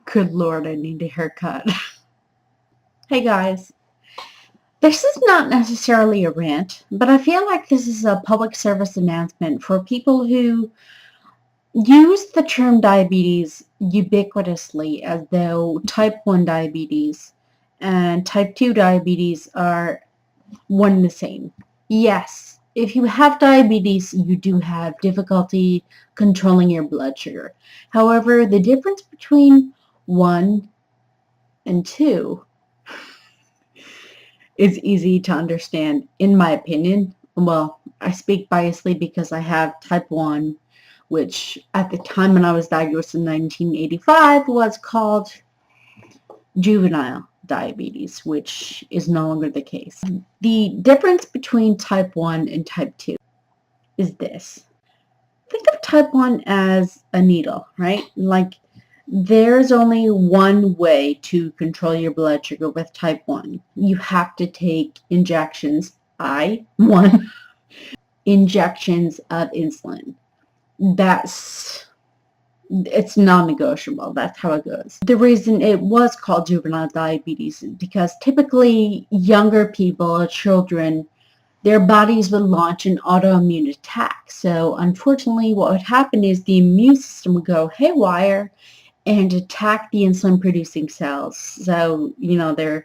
Good Lord, I need a haircut. Hey guys, this is not necessarily a rant, but I feel like this is a public service announcement for people who use the term diabetes ubiquitously as though type 1 diabetes and type 2 diabetes are one and the same. Yes, if you have diabetes, you do have difficulty controlling your blood sugar. However, the difference between 1 and 2 is easy to understand, in my opinion. Well, I speak biasly because I have type 1, which at the time when I was diagnosed in 1985 was called juvenile diabetes, which is no longer the case. The difference between type 1 and type 2 is this. Think of type 1 as a needle, right? Like, there's only one way to control your blood sugar with type 1. You have to take injections, injections of insulin. It's non-negotiable. That's how it goes. The reason it was called juvenile diabetes is because typically younger people, children, their bodies would launch an autoimmune attack. So unfortunately, what would happen is the immune system would go haywire and attack the insulin-producing cells. So, the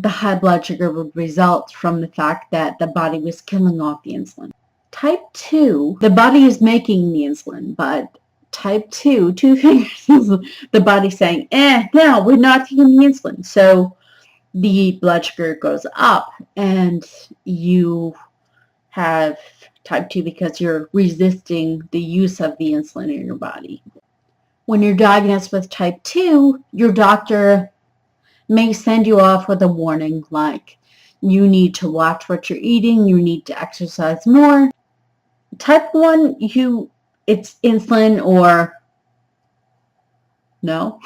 high blood sugar would result from the fact that the body was killing off the insulin. Type 2, the body is making the insulin, but type 2, two fingers, the body saying, no, we're not taking the insulin. So the blood sugar goes up, and you have type 2 because you're resisting the use of the insulin in your body. When you're diagnosed with type 2, your doctor may send you off with a warning like, you need to watch what you're eating, you need to exercise more. Type 1, it's insulin or no,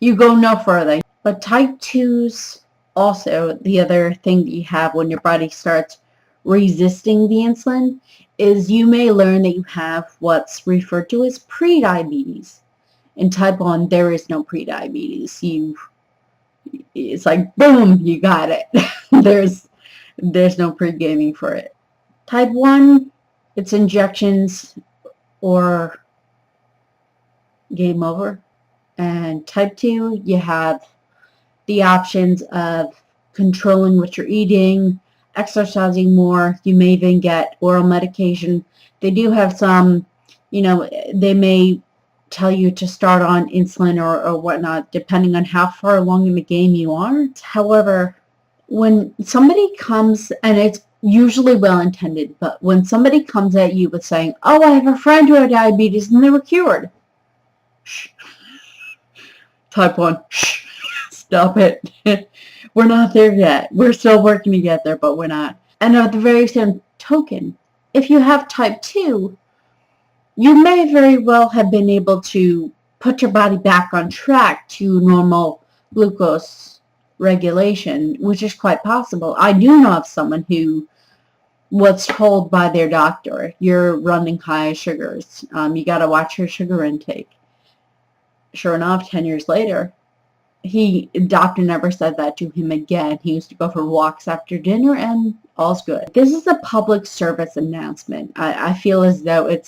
you go no further. But type 2's also the other thing that you have when your body starts resisting the insulin is you may learn that you have what's referred to as prediabetes. In type 1, there is no prediabetes. It's like, boom, you got it. There's no pre-gaming for it. Type 1, it's injections or game over. And type 2, you have the options of controlling what you're eating, exercising more. You may even get oral medication. They do have some, they may tell you to start on insulin or whatnot, depending on how far along in the game you are. However, when somebody comes, and it's usually well-intended, but when somebody comes at you with saying, oh, I have a friend who had diabetes and they were cured. Shh. Type 1, shh. Stop it. We're not there yet. We're still working to get there, but we're not. And at the very same token, if you have type 2, you may very well have been able to put your body back on track to normal glucose regulation, which is quite possible. I do know of someone who was told by their doctor, you're running high sugars. You got to watch your sugar intake. Sure enough, 10 years later, the doctor never said that to him again. He used to go for walks after dinner and all's good. This is a public service announcement. I feel as though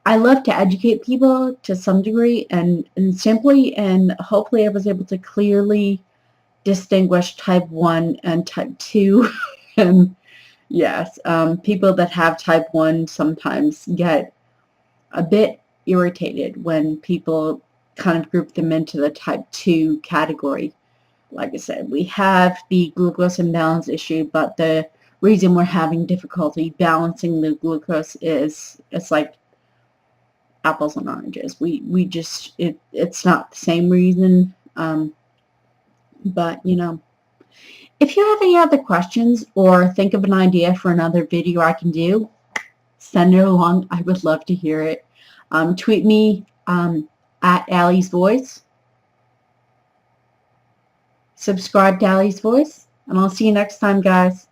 I love to educate people to some degree and simply, and hopefully I was able to clearly distinguish type 1 and type 2. And yes, people that have type 1 sometimes get a bit irritated when people kind of group them into the type 2 category. Like I said, we have the glucose imbalance issue, but the reason we're having difficulty balancing the glucose is it's like apples and oranges. It's not the same reason. But, if you have any other questions or think of an idea for another video I can do, send it along. I would love to hear it. Tweet me at Allie's Voice. Subscribe to Allie's Voice, and I'll see you next time, guys.